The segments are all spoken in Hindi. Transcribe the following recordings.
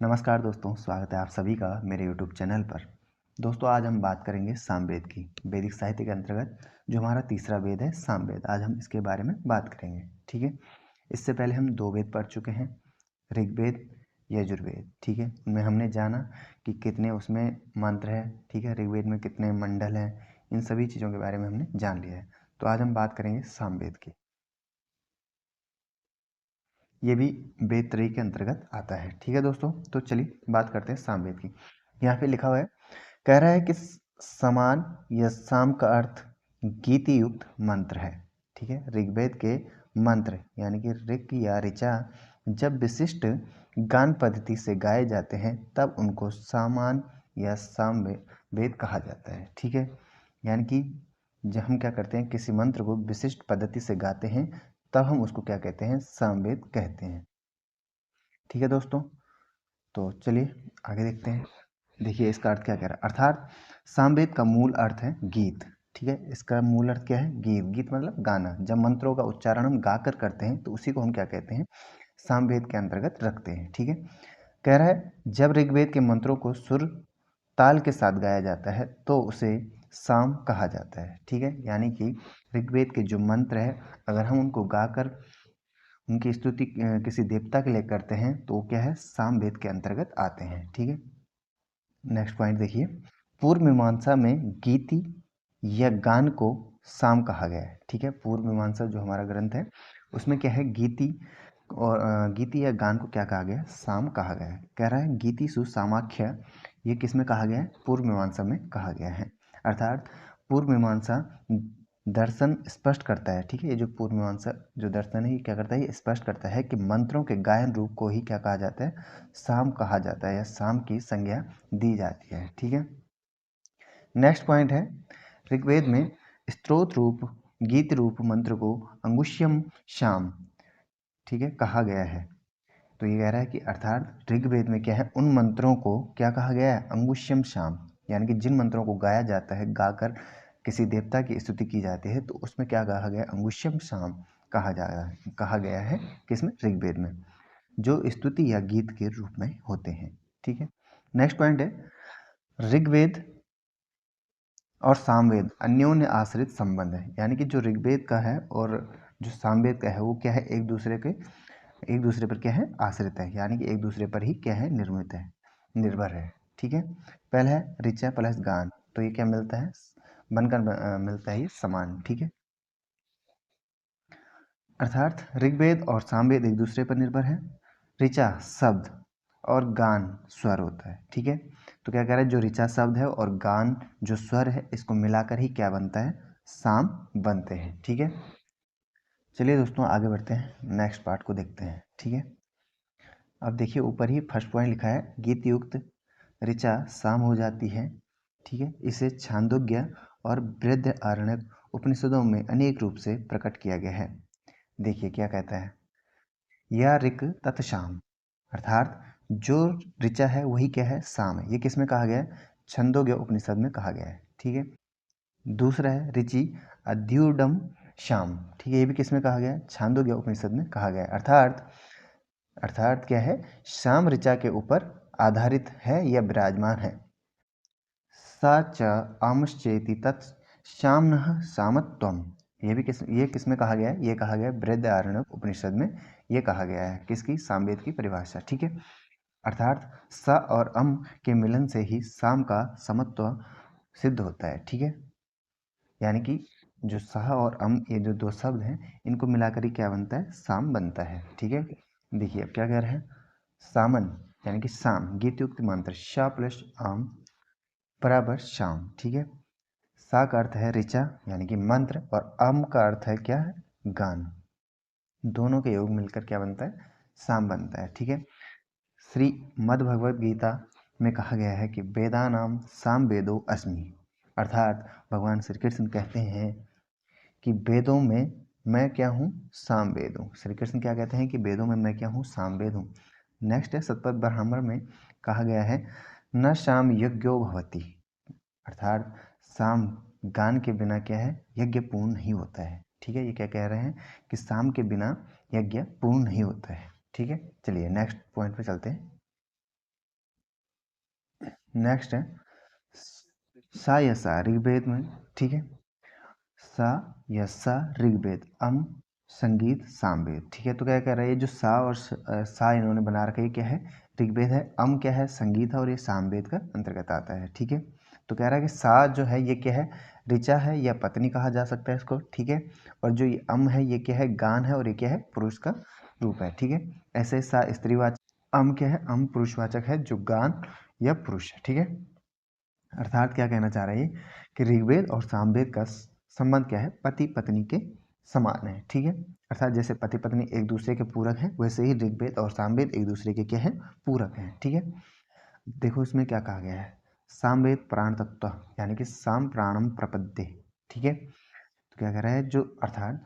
नमस्कार दोस्तों, स्वागत है आप सभी का मेरे YouTube चैनल पर। दोस्तों, आज हम बात करेंगे सामवेद की। वैदिक साहित्य के अंतर्गत जो हमारा तीसरा वेद है सामवेद, आज हम इसके बारे में बात करेंगे। ठीक है, इससे पहले हम 2 वेद पढ़ चुके हैं, ऋग्वेद, यजुर्वेद। ठीक है, उनमें हमने जाना कि कितने उसमें मंत्र है। ठीक है, ऋग्वेद में कितने मंडल हैं, इन सभी चीज़ों के बारे में हमने जान लिया है। तो आज हम बात करेंगे सामवेद की। ये भी वेद त्रयी के अंतर्गत आता है। ठीक है दोस्तों, तो चलिए बात करते हैं सामवेद की। यहाँ पे लिखा हुआ है, कह रहा है कि समान या साम का अर्थ गीति युक्त मंत्र है। ठीक है, ऋग्वेद के मंत्र यानी कि ऋग या ऋचा जब विशिष्ट गान पद्धति से गाए जाते हैं तब उनको सामान या सामवेद कहा जाता है। ठीक है, यानी कि जब हम क्या करते हैं, किसी मंत्र को विशिष्ट पद्धति से गाते हैं तब हम उसको क्या कहते हैं, सामवेद कहते हैं। ठीक है दोस्तों, तो चलिए आगे देखते हैं। देखिए इसका अर्थ क्या कह रहा है, अर्थात सामवेद का मूल अर्थ है गीत। ठीक है, इसका मूल अर्थ क्या है, गीत। गीत मतलब गाना। जब मंत्रों का उच्चारण हम गाकर करते हैं तो उसी को हम क्या कहते हैं, सामवेद के अंतर्गत रखते हैं। ठीक है, कह रहा है जब ऋग्वेद के मंत्रों को सुर ताल के साथ गाया जाता है तो उसे साम कहा जाता है। ठीक है, यानी कि ऋग्वेद के जो मंत्र है अगर हम उनको गाकर उनकी स्तुति किसी देवता के लिए करते हैं तो वो क्या है, सामवेद के अंतर्गत आते हैं। ठीक है, नेक्स्ट पॉइंट देखिए, पूर्व मीमांसा में गीति या गान को साम कहा गया है। ठीक है, पूर्व मीमांसा जो हमारा ग्रंथ है उसमें क्या है, गीति और गीति या गान को क्या कहा गया है, साम कहा गया है। कह रहा है गीति सुसामाख्य, ये किस में कहा गया है, पूर्व मीमांसा में कहा गया है। अर्थात पूर्व मीमांसा दर्शन स्पष्ट करता है। ठीक है, ये जो पूर्व मीमांसा जो दर्शन है ये क्या करता है, ये स्पष्ट करता है कि मंत्रों के गायन रूप को ही क्या कहा जाता है, साम कहा जाता है या साम की संज्ञा दी जाती है। ठीक है, नेक्स्ट पॉइंट है, ऋग्वेद में स्तोत्र रूप गीत रूप मंत्र को अंगुष्यम शाम, ठीक है, कहा गया है। तो ये कह रहा है कि अर्थात ऋग्वेद में क्या है, उन मंत्रों को क्या कहा गया है, अंगुष्यम शाम, यानी कि जिन मंत्रों को गाया जाता है, गाकर किसी देवता की स्तुति की जाती है तो उसमें क्या कहा गया, अंगुष्यम शाम कहा गया है। किसमें, ऋग्वेद में, जो स्तुति या गीत के रूप में होते हैं। ठीक है, नेक्स्ट पॉइंट है, ऋग्वेद और सामवेद अन्योन्य आश्रित संबंध है। यानी कि जो ऋग्वेद का है और जो सामवेद का है वो क्या है, एक दूसरे पर क्या है, आश्रित है। यानी कि एक दूसरे पर ही क्या है, निर्भर है। ठीक है, पहला है ऋचा प्लस गान, तो ये क्या मिलता है, बनकर मिलता है ये समान। ठीक है, अर्थात ऋग्वेद और सामवेद एक दूसरे पर निर्भर है। ऋचा शब्द और गान स्वर होता है। ठीक है, तो क्या कह रहा है, जो ऋचा शब्द है और गान जो स्वर है इसको मिलाकर ही क्या बनता है, साम बनते हैं। ठीक है, चलिए दोस्तों आगे बढ़ते हैं, नेक्स्ट पार्ट को देखते हैं। ठीक है, अब देखिए ऊपर ही फर्स्ट पॉइंट लिखा है, गीत युक्त ऋचा साम हो जाती है। ठीक है, इसे छांदोग्य और बृहदारण्यक उपनिषदों में अनेक रूप से प्रकट किया गया है। देखिए क्या कहता है, या ऋक तत्शाम, अर्थात जो ऋचा है वही क्या है, साम है। ये किस में कहा गया है, छंदोग्य उपनिषद में कहा गया है। ठीक है, दूसरा है ऋचि अद्युडम श्याम। ठीक है, ये भी किस में कहा गया है, छांदोग्य उपनिषद में कहा गया है। अर्थात क्या है, श्याम ऋचा के ऊपर आधारित है या विराजमान है। सा च आमश्चेति तत् श्याम्नः सामत्वम, ये किस में कहा गया है, ये कहा गया है बृहदारण्यक उपनिषद में, ये कहा गया है किसकी, सामवेद की परिभाषा। ठीक है, अर्थात स और अम के मिलन से ही साम का समत्व सिद्ध होता है। ठीक है, यानी कि जो सह और अम ये जो दो शब्द हैं इनको मिलाकर ही क्या बनता है, साम बनता है। ठीक है, देखिए अब क्या कह रहे हैं, सामन यानी कि साम गीत युक्त मंत्र, शा प्लस आम बराबर शाम। ठीक है, सा का अर्थ है ऋचा यानी कि मंत्र और अम का अर्थ है क्या है, गान। दोनों के योग मिलकर क्या बनता है, साम बनता है। ठीक है, श्री मद् भगवद गीता में कहा गया है कि वेदानाम साम वेदो अस्मि, अर्थात भगवान श्री कृष्ण कहते हैं कि वेदों में मैं क्या हूँ, साम वेद हूँ। श्री कृष्ण क्या कहते हैं कि वेदों में मैं क्या हूँ, साम वेद हूँ। नेक्स्ट है सतपथ ब्राह्मण में कहा गया है, न शाम यज्ञो भवति, अर्थात साम गान के बिना क्या है, यज्ञ पूर्ण नहीं होता है। ठीक है, ये क्या कह रहे हैं कि साम के बिना यज्ञ पूर्ण नहीं होता है। ठीक है, चलिए नेक्स्ट पॉइंट पे चलते हैं। नेक्स्ट है सा या सा ऋग्वेद में, ठीक है, सा या सा ऋग्वेद, अम संगीत सामवेद, ठीक है। तो क्या कह रहा है, ये जो सा और सा इन्होंने बना रखा है क्या है, ऋग्वेद है, अम क्या है, संगीत है, और ये सामवेद का अंतर्गत आता है, ठीक है। तो कह रहा है कि सा जो है ये क्या है, ऋचा है या पत्नी कहा जा सकता है इसको, ठीक है। और जो ये अम है ये क्या है, गान है, और ये क्या है, पुरुष का रूप है, ठीक है। ऐसे सा स्त्रीवाचक, अम क्या है, अम पुरुषवाचक है, जो गान या पुरुष है, ठीक है। अर्थात क्या कहना चाह रहा है कि ऋग्वेद और सामवेद का संबंध क्या है, पति पत्नी के समान है, ठीक है। अर्थात जैसे पति पत्नी एक दूसरे के पूरक हैं, वैसे ही ऋग्वेद और सामवेद एक दूसरे के क्या है, पूरक हैं, ठीक है। देखो इसमें क्या कहा गया है, सामवेद प्राण तत्व, यानी कि साम प्राणम प्रपद्ये, ठीक है। तो क्या कह रहा है, जो अर्थात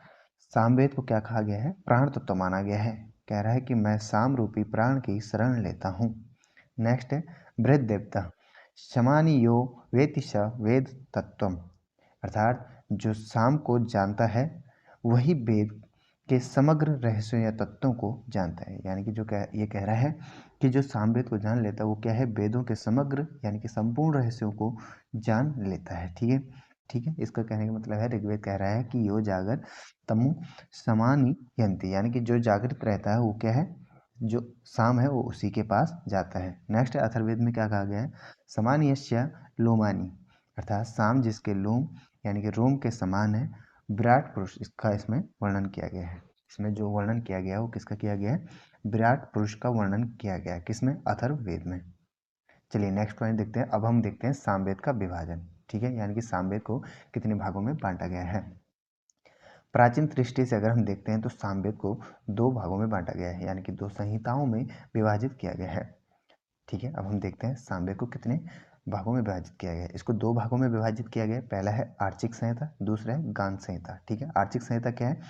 सामवेद को क्या कहा गया है, प्राण तत्व माना गया है। कह रहा है कि मैं साम रूपी प्राण की शरण लेता हूँ। नेक्स्ट है बृहद देवता, शमानी यो वेति स वेद तत्वम, अर्थात जो साम को जानता है वही वेद के समग्र रहस्यों या तत्वों को जानता है। यानी कि जो ये कह रहा है कि जो सामवेद को जान लेता है वो क्या है, वेदों के समग्र यानी कि संपूर्ण रहस्यों को जान लेता है, ठीक है। ठीक है, इसका कहने का मतलब है, ऋग्वेद कह रहा है कि यो जागर तमु समानी यंती, यानी कि जो जागृत रहता है वो क्या है, जो साम है वो उसी के पास जाता है। नेक्स्ट अथर्ववेद में क्या कहा गया है, समानियस्य लोमानी, अर्थात साम जिसके लोम यानी कि रोम के समान है, विराट पुरुष, इसका इसमें वर्णन किया गया है। इसमें जो वर्णन किया गया है वो किसका किया गया है, विराट पुरुष का वर्णन किया गया है, किसमें, अथर्ववेद में। चलिए नेक्स्ट पॉइंट देखते हैं। अब हम देखते हैं सामवेद का विभाजन, ठीक है, यानी कि सामवेद को कितने भागों में बांटा गया है। प्राचीन दृष्टि से अगर हम देखते हैं तो सामवेद को दो भागों में बांटा गया है, यानी कि दो संहिताओं में विभाजित किया गया है, ठीक है। अब हम देखते हैं सामवेद को कितने भागों में विभाजित किया गया है। इसको दो भागों में विभाजित किया गया है, पहला है आर्चिक संहिता, दूसरा है गान संहिता, ठीक है। आर्चिक संहिता क्या है,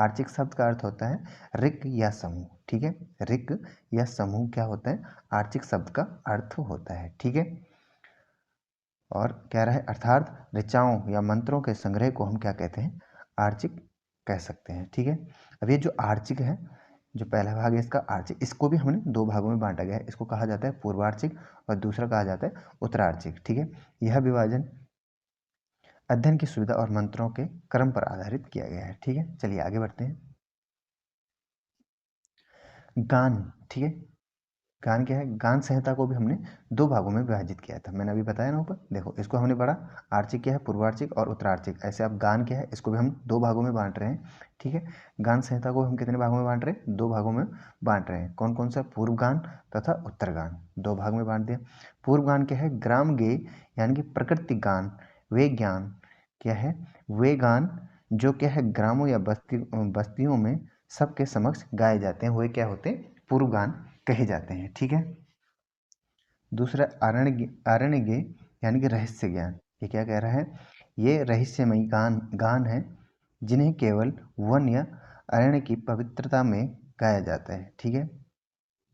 आर्चिक शब्द का अर्थ होता है ऋक या समूह, ठीक है। ऋक या समूह क्या होता है, आर्चिक शब्द का अर्थ होता है, ठीक है। और कह रहा है अर्थात ऋचाओं या मंत्रों के संग्रह को हम क्या कहते हैं, आर्चिक कह सकते हैं, ठीक है। अब ये जो आर्चिक है, जो पहला भाग है इसका आर्चिक, इसको भी हमने दो भागों में बांटा गया है। इसको कहा जाता है पूर्वार्चिक और दूसरा कहा जाता है उत्तरार्चिक, ठीक है। यह विभाजन अध्ययन की सुविधा और मंत्रों के क्रम पर आधारित किया गया है, ठीक है। चलिए आगे बढ़ते हैं। गान, ठीक है, गान क्या है, गान संहिता को भी हमने दो भागों में विभाजित किया था, मैंने अभी बताया ना ऊपर। देखो इसको हमने पढ़ा, आर्चिक क्या है, पूर्वार्चिक और उत्तरार्चिक। ऐसे अब गान क्या है, इसको भी हम दो भागों में बांट रहे हैं, ठीक है। गान संहिता को हम कितने भागों में बांट रहे हैं, दो भागों में बांट रहे हैं। कौन कौन सा, पूर्व गान तथा उत्तर गान, दो भाग में बांट दिया। पूर्व गान क्या है, ग्राम गे यानी कि प्रकृति गान, वे ज्ञान क्या है, वे गान जो क्या है ग्रामों या बस्तियों में सबके समक्ष गाए जाते हैं, वे क्या होते हैं, पूर्व गान कहे जाते हैं, ठीक है। दूसरा आरण्य यानी कि रहस्य ज्ञान, ये क्या कह रहा है, ये रहस्यमयी गान है जिन्हें केवल वन या अरण्य की पवित्रता में गाया जाता है, ठीक है।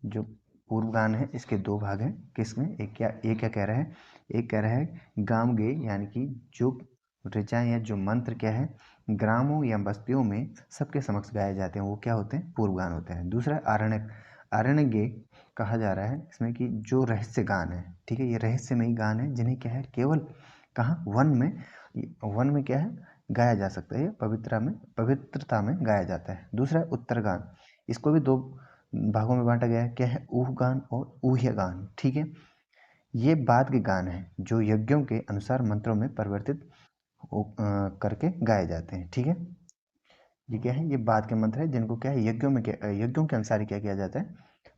जो पूर्व गान है इसके दो भाग हैं, किसमें, एक क्या कह रहा है, एक कह रहा है गाम गे यानी कि जो ऋचाएं या जो मंत्र क्या है ग्रामों या बस्तियों में सबके समक्ष गाए जाते हैं, वो क्या होते हैं, पूर्व गान होते हैं। दूसरा आरण्य गे कहा जा रहा है इसमें कि जो रहस्य गान है, ठीक है, ये रहस्यमयी गान है जिन्हें क्या है केवल कहाँ, वन में क्या है गाया जा सकता है, ये पवित्रता में गाया जाता है। दूसरा है उत्तर गान, इसको भी दो भागों में बांटा गया है, क्या है, ऊह गान और ऊह्य गान, ठीक है। ये बाद के गान हैं जो यज्ञों के अनुसार मंत्रों में परिवर्तित करके गाए जाते हैं, ठीक है। ये क्या है, ये बाद के मंत्र है जिनको क्या है यज्ञों के अनुसार क्या किया जाता है,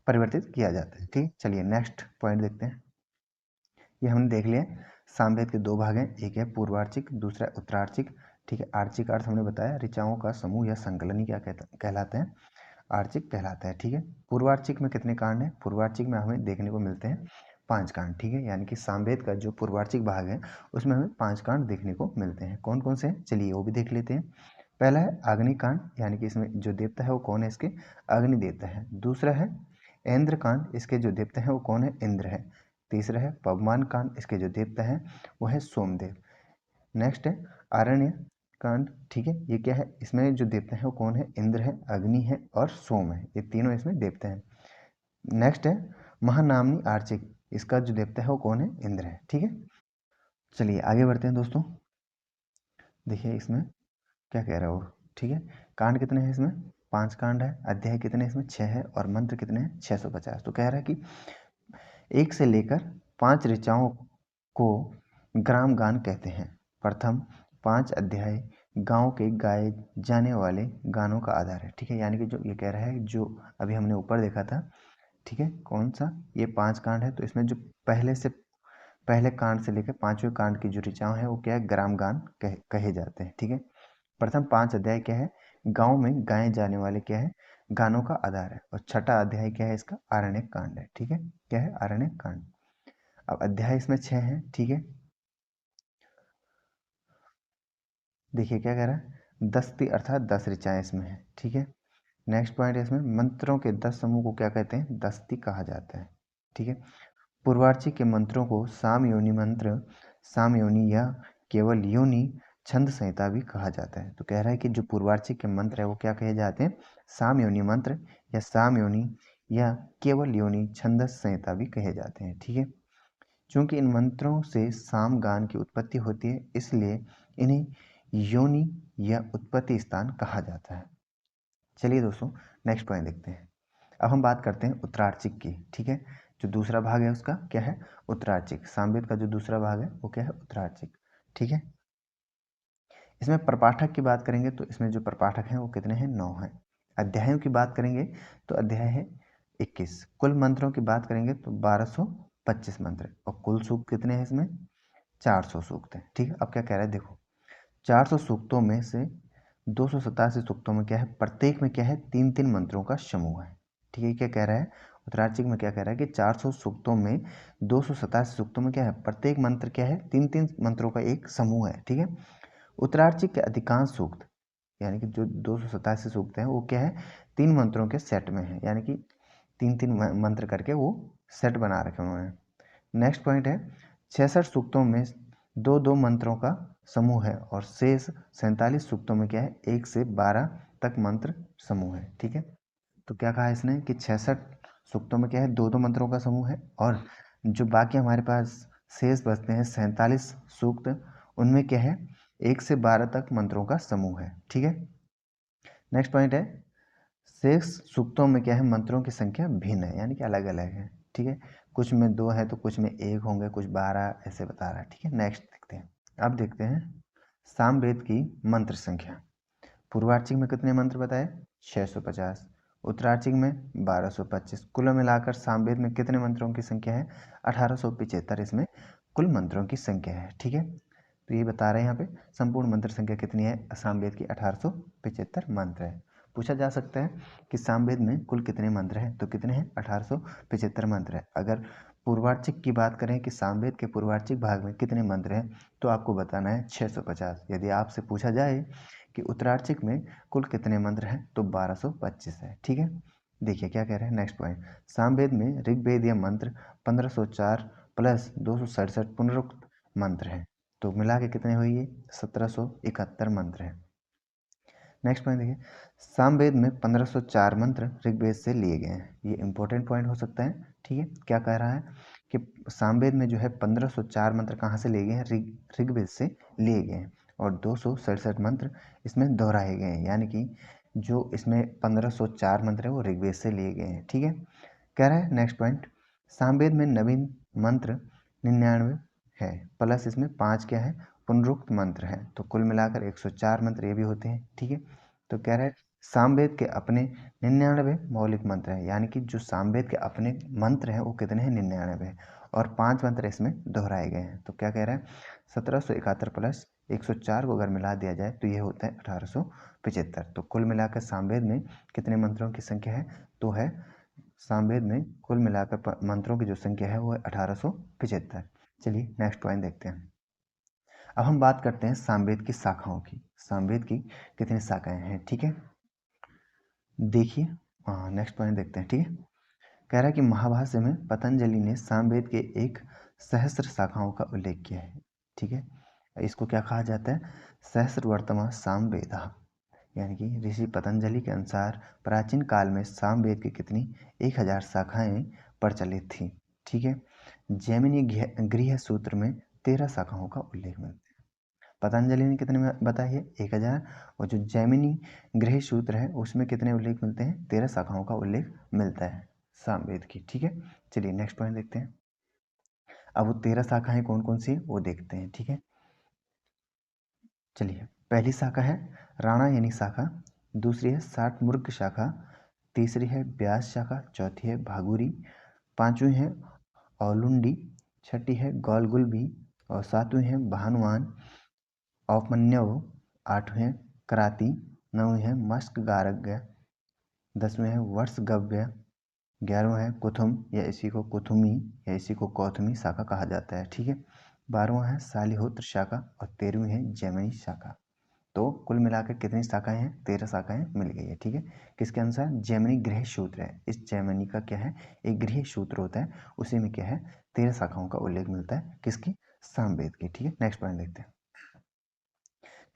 परिवर्तित किया जाता है, ठीक। चलिए नेक्स्ट पॉइंट देखते हैं। ये हमने देख लिया, सामवेद के दो भाग हैं, एक है पूर्वार्चिक, दूसरा उत्तरार्चिक, ठीक है। आर्चिक अर्थ हमने बताया ऋचाओं का समूह या संकलन ही क्या कहलाते हैं, आर्चिक कहलाता है, ठीक है। पूर्वार्चिक में कितने कांड हैं, पूर्वार्चिक में हमें देखने को मिलते हैं 5 कांड, ठीक है। यानी कि सामवेद का जो पूर्वार्चिक भाग है उसमें हमें 5 कांड देखने को मिलते हैं। कौन कौन से हैं, चलिए वो भी देख लेते हैं। पहला है अग्निकांड, यानी कि इसमें जो देवता है वो कौन है, इसके अग्नि देवता है। दूसरा है इंद्र कांड, इसके जो देवता है वो कौन है, इंद्र है। तीसरा है पवमान कांड, इसके जो देवता है वो है सोमदेव। नेक्स्ट है आरण्य कांड, ठीक है, ये क्या है, इसमें जो देवता है वो कौन है, इंद्र है, अग्नि है और सोम है, ये तीनों इसमें देवता हैं। नेक्स्ट है महानामनी आर्चिक, इसका जो देवता है वो कौन है? इंद्र है। ठीक है, चलिए आगे बढ़ते हैं दोस्तों। देखिए इसमें क्या कह रहा है वो। ठीक है, कांड कितने हैं इसमें? 5 कांड है। अध्याय कितने इसमें? 6 है। और मंत्र कितने हैं? 650। तो कह रहा है कि 1 से लेकर 5 ऋचाओं को ग्राम गान कहते हैं। प्रथम 5 अध्याय गांव के गाए जाने वाले गानों का आधार है। ठीक है, यानी कि जो ये कह रहा है, जो अभी हमने ऊपर देखा था, ठीक है, कौन सा, ये 5 कांड है। तो इसमें जो पहले कांड से लेकर 5वें कांड की जो ऋचाएं हैं वो क्या है? ग्राम गान कहे जाते हैं। ठीक है, प्रथम 5 अध्याय क्या है? गांव में गाए जाने वाले क्या है? गानों का आधार है। और छठा अध्याय क्या है इसका? आरण्यक कांड है। ठीक है, क्या है? आरण्यक कांड। अब अध्याय इसमें 6 है। ठीक है, देखिए क्या कह रहा है? 10 अर्थात 10 ऋचाएं इसमें है। ठीक है, नेक्स्ट पॉइंट है इसमें मंत्रों के 10 समूह को क्या कहते हैं? दस्ती कहा जाता है। ठीक है, पूर्वार्ची के मंत्रों को साम योनि मंत्र, साम योनि या केवल योनि छंद संहिता भी कहा जाता है। तो कह रहा है कि जो पूर्वार्ची के मंत्र है वो क्या कहे जाते हैं? साम योनि मंत्र या साम योनि या केवल योनि छंद संहिता भी कहे जाते हैं। ठीक है, चूंकि इन मंत्रों से साम गान की उत्पत्ति होती है, इसलिए इन्हें योनि या उत्पत्ति स्थान कहा जाता है। चलिए दोस्तों, नेक्स्ट पॉइंट देखते हैं। अब हम बात करते हैं उत्तरार्चिक की। ठीक है, जो दूसरा भाग है उसका क्या है? उत्तरार्चिक। सामवेद का जो दूसरा भाग है वो क्या है? उत्तरार्चिक। ठीक है, इसमें प्रपाठक की बात करेंगे तो इसमें जो प्रपाठक हैं वो कितने हैं? 9 हैं। अध्यायों की बात करेंगे तो अध्याय है 21। कुल मंत्रों की बात करेंगे तो 1225 मंत्र। और कुल सूक्त कितने हैं इसमें? 400 सूक्त हैं। ठीक है, अब क्या कह रहा है देखो, 400 सूक्तों में से 287 सूक्तों में क्या है? प्रत्येक में क्या है? 3-3 मंत्रों का समूह है। ठीक है, क्या कह रहा है? उत्तरार्चिक में क्या कह रहा है कि 400 सूक्तों में 287 सूक्तों में क्या है? प्रत्येक मंत्र क्या है? 3-3 मंत्रों का एक समूह है। ठीक है, उत्तरार्चिक के अधिकांश सूक्त, यानी कि जो 287 सूक्त हैं वो क्या है? 3 मंत्रों के सेट में है, यानी कि 3-3 मंत्र करके वो सेट बना रखे उन्होंने। नेक्स्ट पॉइंट है 66 सूक्तों में 2-2 मंत्रों का समूह है और शेष 47 सूक्तों में क्या है? 1 से 12 तक मंत्र समूह है। ठीक है, तो क्या कहा इसने कि 66 सूक्तों में क्या है? 2-2 मंत्रों का समूह है, और जो बाकी हमारे पास शेष बचते हैं 47 सूक्त, उनमें क्या है? 1 से 12 तक मंत्रों का समूह है। ठीक है, नेक्स्ट पॉइंट है शेष सूक्तों में क्या है? मंत्रों की संख्या भिन्न है, यानी कि अलग अलग है। ठीक है, कुछ में 2 है तो कुछ में 1 होंगे, कुछ 12, ऐसे बता रहा है। ठीक है, नेक्स्ट देखते हैं। अब देखते हैं सामवेद की मंत्र संख्या। पूर्वार्चिक में कितने मंत्र बताए? 650। उत्तरार्चिक में 1225। कुल मिलाकर सामवेद में कितने मंत्रों की संख्या है? 1875 इसमें कुल मंत्रों की संख्या है। ठीक है, तो ये बता रहे हैं यहाँ पे संपूर्ण मंत्र संख्या कितनी है? सामवेद की 1875 मंत्र है। पूछा जा सकता है कि सामवेद में कुल कितने मंत्र हैं? तो कितने हैं? 1875 मंत्र है। अगर पूर्वार्चिक की बात करें कि सामवेद के पूर्वार्चिक भाग में कितने मंत्र हैं, तो आपको बताना है 650। यदि आपसे पूछा जाए कि उत्तरार्चिक में कुल कितने मंत्र हैं, तो 1225 है। ठीक है, देखिए क्या कह रहे हैं नेक्स्ट पॉइंट। सामवेद में ऋग्वेद या मंत्र 1504 प्लस 267 पुनरुक्त मंत्र हैं, तो मिला के कितने हुए? 1771 मंत्र हैं। नेक्स्ट पॉइंट देखिए, सामवेद में 1504 मंत्र ऋग्वेद से लिए गए हैं। ये इंपॉर्टेंट पॉइंट हो सकता है। ठीक है, क्या कह रहा है कि सामवेद में जो है 1504 मंत्र कहाँ से लिए गए हैं? ऋग्वेद से लिए गए हैं, और 267 मंत्र इसमें दोहराए गए हैं, यानी कि जो इसमें 1504 मंत्र है वो ऋग्वेद से लिए गए हैं। ठीक है, कह रहा है नेक्स्ट पॉइंट, सामवेद में नवीन मंत्र 99 है, प्लस इसमें 5 क्या है? पुनरुक्त मंत्र है, तो कुल मिलाकर 104 मंत्र ये भी होते हैं। ठीक है, तो कह रहा है सामवेद के अपने 99 मौलिक मंत्र हैं, यानी कि जो सामवेद के अपने मंत्र हैं वो कितने हैं? 99, और 5 मंत्र इसमें दोहराए गए हैं। तो क्या कह रहा है? 1771 प्लस 104 को अगर मिला दिया जाए तो ये होता है 1875। तो कुल मिलाकर सामवेद में कितने मंत्रों की संख्या है? तो है सामवेद में कुल मिलाकर मंत्रों की जो संख्या है वो है 1875। चलिए नेक्स्ट पॉइंट देखते हैं। अब हम बात करते हैं सामवेद की शाखाओं की। सामवेद की कितनी शाखाएं हैं? ठीक है, देखिए नेक्स्ट पॉइंट देखते हैं। ठीक है, कह रहा है कि महाभाष्य में पतंजलि ने सामवेद के 1 सहस्त्र शाखाओं का उल्लेख किया है। ठीक है, इसको क्या कहा जाता है? सहस्रवर्तमा सामवेद, यानी कि ऋषि पतंजलि के अनुसार प्राचीन काल में सामवेद की कितनी 1000 शाखाएं प्रचलित थी। ठीक है। जैमिनी गृह सूत्र में 13 शाखाओं का उल्लेख मिलता है। पतंजलि ने कितने में बताई है? 1000। और जो जैमिनी गृह सूत्र है उसमें कितने उल्लेख मिलते हैं? 13 शाखाओं का उल्लेख मिलता है सामवेद की। ठीक है, चलिए नेक्स्ट पॉइंट देखते हैं। अब वो 13 शाखाएं कौन कौन सी है वो देखते हैं। ठीक है, चलिए पहली शाखा है राणायनी शाखा, दूसरी है शाटमुर्ग शाखा, तीसरी है व्यास शाखा, चौथी है भागुरी, पांचवी है औलुंडी, छठी है गौलगुलबी और सातवीं है भानुआन औपमन्यव, आठवें है कराती, नौवीं है मस्कगारज्ञ, 10वें है वर्षगव्य, 11वां है कुथुम या इसी को कुथुमी या इसी को कौथमी शाखा कहा जाता है। ठीक है, 12वां है शालिहोत्र शाखा और 13वीं है जैमिनी शाखा। तो कुल मिलाकर कितनी शाखाएं हैं? 13 शाखाएं मिल गई है। ठीक है, किसके अनुसार? जैमिनी गृह सूत्र है। इस जैमिनी का क्या है? एक गृह सूत्र होता है, उसी में क्या है? 13 शाखाओं का उल्लेख मिलता है। किसकी? सामवेद की। ठीक है, नेक्स्ट पॉइंट देखते हैं।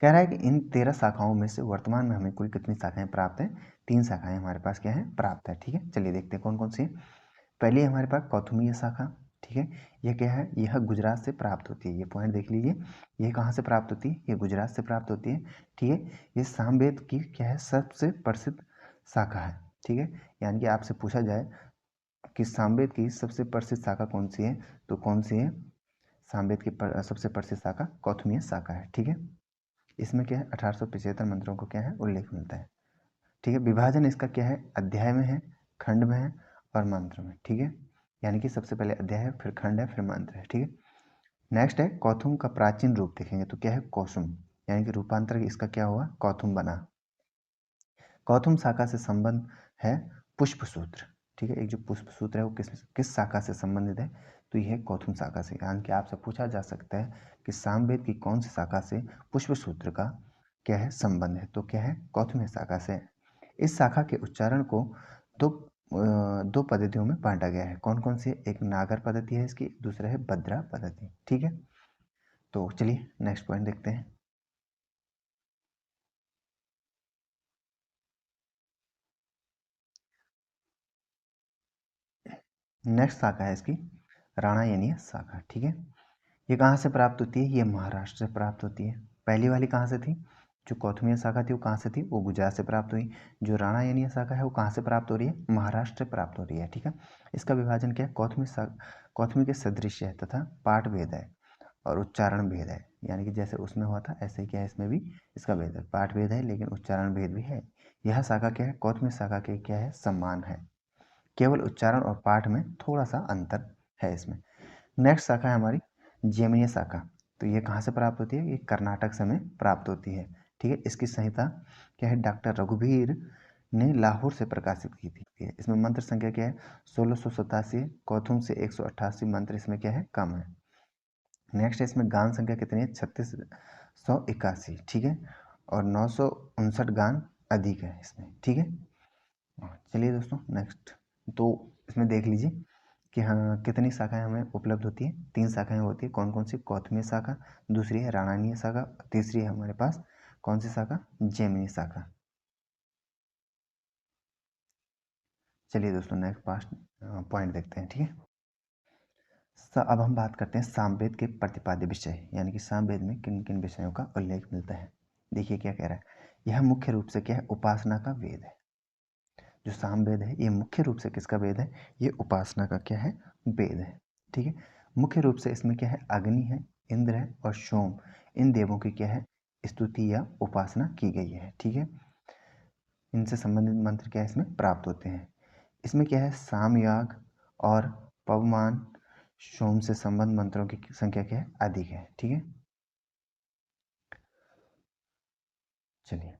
कह रहा है कि इन 13 शाखाओं में से वर्तमान में हमें कुल कितनी शाखाएं प्राप्त है? 3 शाखाएं हमारे पास क्या है? प्राप्त है। ठीक है, चलिए देखते हैं कौन कौन सी। पहली है हमारे पास कौथुमीय शाखा। ठीक है, यह क्या है? यह गुजरात से प्राप्त होती है। ये पॉइंट देख लीजिए, यह कहाँ से प्राप्त होती है? ये गुजरात से प्राप्त होती है। ठीक है, ये सामवेद की क्या है? सबसे प्रसिद्ध शाखा है। ठीक है, यानी कि आपसे पूछा जाए कि सामवेद की सबसे प्रसिद्ध शाखा कौन सी है, तो कौन सी है? सामवेद की सबसे प्रसिद्ध शाखा कौथुमीय शाखा है। ठीक है, इसमें क्या है? 1875 मंत्रों को क्या है? उल्लेख मिलता है। ठीक है, विभाजन इसका क्या है? अध्याय में है, खंड में है और मंत्र में। ठीक है, यानी कि सबसे पहले अध्याय है, फिर खंड है, फिर मंत्र है। ठीक है, नेक्स्ट है कौथुम का प्राचीन रूप देखेंगे तो क्या है? कौसुम, यानी कि रूपांतर इसका क्या हुआ? कौथुम बना। कौथुम शाखा से संबंध है पुष्प सूत्र। ठीक है, एक जो पुष्प सूत्र है वो किस शाखा से संबंधित है? तो यह कौथुम शाखा से। यानी कि आपसे पूछा जा सकता है कि सामवेद की कौन सी शाखा से पुष्प सूत्र का क्या है? संबंध है, तो क्या है? कौथुम शाखा से। इस शाखा के उच्चारण को दो दो पद्धतियों में बांटा गया है। कौन कौन सी? एक नागर पद्धति है इसकी, दूसरा है बद्रा पद्धति। ठीक है, तो चलिए नेक्स्ट पॉइंट देखते हैं। नेक्स्ट शाखा है इसकी राणायनीय शाखा। ठीक है, ये कहाँ से प्राप्त होती है? ये महाराष्ट्र से प्राप्त होती है। पहली वाली कहाँ से थी? जो कौथुमीय शाखा थी वो कहाँ से थी? वो गुजरात से प्राप्त हुई। जो राणायनीय शाखा है वो कहाँ से प्राप्त हो रही है? महाराष्ट्र से प्राप्त हो रही है। ठीक है, इसका विभाजन क्या है? कौथुमी के सदृश है तथा पाठ भेद है और उच्चारण भेद है। यानी कि जैसे उसमें हुआ था ऐसे ही क्या है? इसमें भी इसका भेद है, पाठ भेद है लेकिन उच्चारण भेद भी है। यह शाखा क्या है? कौथुमी शाखा के क्या है? समान है, केवल उच्चारण और पाठ में थोड़ा सा अंतर है इसमें। नेक्स्ट शाखा है हमारी जैमिनी शाखा। तो ये कहाँ से प्राप्त होती है? ये कर्नाटक से में प्राप्त होती है। ठीक है, इसकी संहिता क्या है? डॉक्टर रघुवीर ने लाहौर से प्रकाशित की थी। इसमें मंत्र संख्या क्या है? 1687। कौथुम से 188 मंत्र इसमें क्या है? कम है। नेक्स्ट है इसमें गान संख्या कितनी है? 3681। ठीक है, और 959 गान अधिक है इसमें। ठीक है, चलिए दोस्तों नेक्स्ट। तो इसमें देख लीजिए कि हाँ कितनी शाखाएं हमें उपलब्ध होती है? 3 शाखाएं होती है। कौन कौन सी? कौथुमी शाखा, दूसरी है राणायनीय शाखा, तीसरी है हमारे पास कौन सी शाखा? जैमिनी शाखा। चलिए दोस्तों नेक्स्ट पास्ट पॉइंट देखते हैं। ठीक है, अब हम बात करते हैं सामवेद के प्रतिपाद्य विषय, यानी कि सामवेद में किन किन विषयों का उल्लेख मिलता है। देखिए क्या कह रहा है, यह मुख्य रूप से क्या है? उपासना का वेद है। जो सामवेद है ये मुख्य रूप से किसका वेद है? ये उपासना का क्या है? वेद है। ठीक है, मुख्य रूप से इसमें क्या है? अग्नि है, इंद्र है और सोम, इन देवों की क्या है? स्तुति या उपासना की गई है। ठीक है, इनसे संबंधित मंत्र क्या है? इसमें प्राप्त होते हैं। इसमें क्या है? सामयाग और पवमान सोम से संबंध मंत्रों की संख्या क्या है? अधिक है। ठीक है, चलिए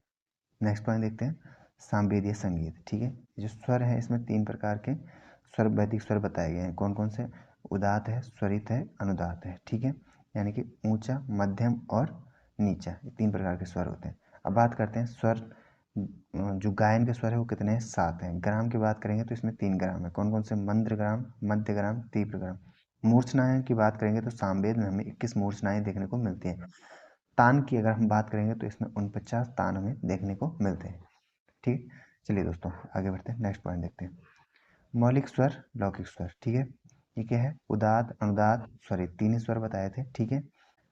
नेक्स्ट पॉइंट देखते हैं। सामवेदीय संगीत। ठीक है, जो स्वर है इसमें 3 प्रकार के स्वर, वैदिक स्वर बताए गए हैं। कौन कौन से? उदात है, स्वरित है, अनुदात है। ठीक है, यानी कि ऊंचा, मध्यम और नीचा, ये 3 प्रकार के स्वर होते हैं। अब बात करते हैं स्वर। जो गायन के स्वर है वो कितने हैं? 7 हैं। ग्राम की बात करेंगे तो इसमें 3 ग्राम है। कौन कौन से? मंद्र ग्राम, मध्य ग्राम, तीव्र ग्राम। मूर्छनाएं की बात करेंगे तो सामवेद में हमें 21 मूर्छनाएं देखने को मिलती हैं। तान की अगर हम बात करेंगे तो इसमें 49 तान हमें देखने को मिलते हैं। ठीक, चलिए दोस्तों आगे बढ़ते हैं, नेक्स्ट पॉइंट देखते हैं। मौलिक स्वर, लौकिक स्वर। ठीक है, ये क्या है, उदात अनुदात स्वर, 3 स्वर बताए थे। ठीक है,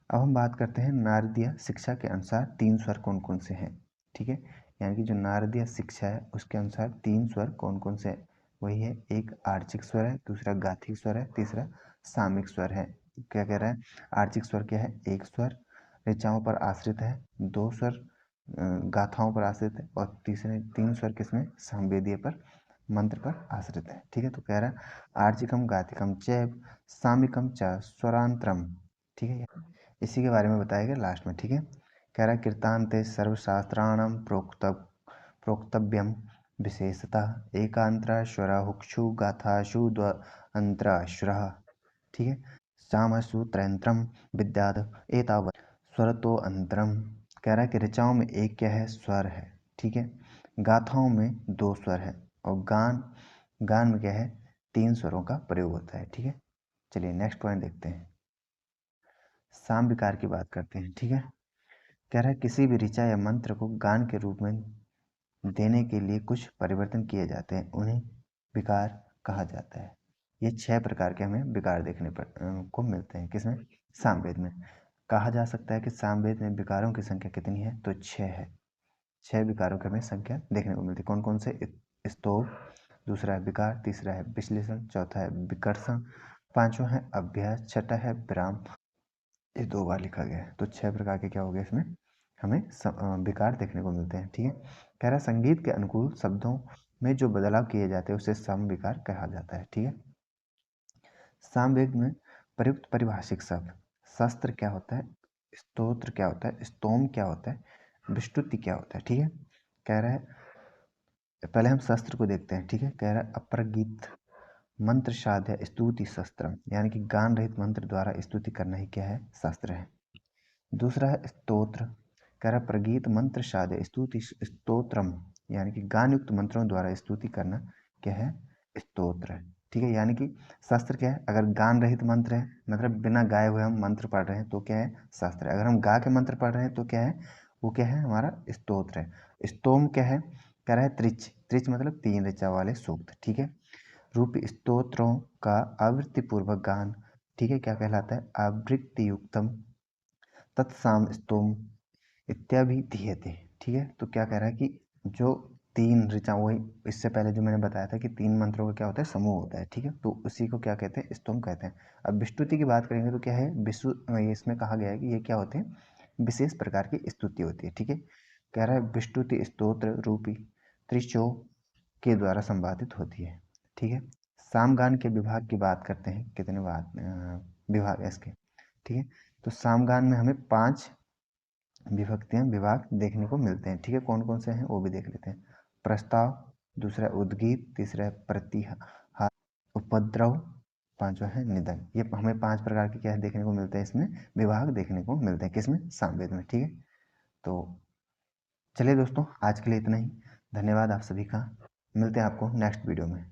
अब हम बात करते हैं नारदीय शिक्षा के अनुसार 3 स्वर कौन कौन से हैं। ठीक है, यानी कि जो नारदीय शिक्षा है उसके अनुसार 3 स्वर कौन कौन से हैं, वही है, एक आर्चिक स्वर है, दूसरा गाथिक स्वर है, तीसरा सामिक स्वर है। क्या कह रहा है, आर्चिक स्वर क्या है, एक स्वर ऋचाओं पर आश्रित है, 2 स्वर गाथाओं पर आश्रित है, और तीसरे 3 स्वर किसमें, सामवेदीय पर, मंत्र पर आश्रित है। ठीक है, तो कह रहा है आर्चिकम गाथिकम चैव सामिकम च स्वरांतरम। ठीक है, इसी के बारे में बताया गया लास्ट में। ठीक है, कह रहा है कीर्तान्ते सर्वशास्त्राणाम प्रोक्तव्यम विशेषतः एकांतराश्वर हुक्षु गाथाशु द्वंतराश्वर। ठीक है, सामसु त्रयंत्रम विद्याद एतावत् स्वरतो अंतरम। कह रहा है कि ऋचाओं में एक क्या है, स्वर है। ठीक है, गाथाओं में 2 स्वर है, और गान में क्या है, 3 स्वरों का प्रयोग होता है। ठीक है, चलिए नेक्स्ट पॉइंट देखते हैं, साम विकार की बात करते हैं। ठीक है, कह रहा है किसी भी ऋचा या मंत्र को गान के रूप में देने के लिए कुछ परिवर्तन किए जाते हैं, उन्हें विकार कहा जाता है। ये 6 प्रकार के हमें विकार देखने पर को मिलते हैं, किसमें, सामवेद में। कहा जा सकता है कि सामवेद में विकारों की संख्या कितनी है, तो 6 है। 6 विकारों की हमें संख्या देखने को मिलती है। कौन कौन से, स्तोभ, दूसरा है विकार, तीसरा है विश्लेषण, चौथा है विकर्षण, पांचवा है अभ्यास, छठा है विराम। ये 2 बार लिखा गया है, तो 6 प्रकार के क्या हो गए इसमें, हमें विकार देखने को मिलते हैं। ठीक है, कह रहा है संगीत के अनुकूल शब्दों में जो बदलाव किए जाते हैं उसे सम विकार कहा जाता है। ठीक है, सामवेद में प्रयुक्त परिभाषिक शब्द, शस्त्र क्या होता है, स्तोत्र क्या होता है, स्तोम क्या होता है, विस्तुति क्या होता है। ठीक है, कह रहा है पहले हम शस्त्र को देखते हैं। ठीक है, कह रहा है अपरगीत मंत्र साध्य स्तुति शस्त्र, यानी कि गान रहित मंत्र द्वारा स्तुति करना ही क्या है, शास्त्र है। दूसरा है स्तोत्र, कह रहा प्रगीत मंत्र साध्य स्तुति स्तोत्रम, यानी कि गान युक्त मंत्रों द्वारा स्तुति करना क्या है, स्तोत्र है। ठीक है, यानी कि शास्त्र क्या है, अगर गान रहित मंत्र है, मतलब बिना गाए हुए हम मंत्र पढ़ रहे हैं तो क्या है, शास्त्र है। अगर हम गा के मंत्र पढ़ रहे हैं तो क्या है, वो क्या है, हमारा स्तोत्र है। स्तोम क्या है, कह रहा है त्रिच, त्रिच मतलब 3 ऋचा वाले सूक्त। ठीक है, रूप स्तोत्रों का आवृत्ति पूर्वक गान, ठीक है, क्या कहलाता है, आवृत्ति युक्तम तत्साम स्तोम इत्याभिधीयते। ठीक है, तो क्या कह रहा है कि जो 3 ऋचा, वही इससे पहले जो मैंने बताया था कि 3 मंत्रों का क्या होता है, समूह होता है। ठीक है, तो उसी को क्या कहते हैं, स्तोम कहते हैं। अब विस्तुति की बात करेंगे तो क्या है, इसमें कहा गया है कि ये क्या होते हैं, विशेष प्रकार की स्तुति होती है। ठीक है, कह रहा है विस्तुति स्तोत्र रूपी त्रिशो के द्वारा संपादित होती है। ठीक है, सामगान के विभाग की बात करते हैं, कितने विभाग है इसके। ठीक है, तो सामगान में हमें 5 विभक्तियां विभाग देखने को मिलते हैं। ठीक है, कौन कौन से हैं वो भी देख लेते हैं। प्रस्ताव, दूसरा उद्गीत, तीसरा है प्रतिहार, उपद्रव, पांचवा है निधन। ये हमें 5 प्रकार के क्या है देखने को मिलते हैं, इसमें विभाग देखने को मिलते हैं, किसमें, सामवेद में। ठीक है, तो चलिए दोस्तों, आज के लिए इतना ही। धन्यवाद आप सभी का, मिलते हैं आपको नेक्स्ट वीडियो में।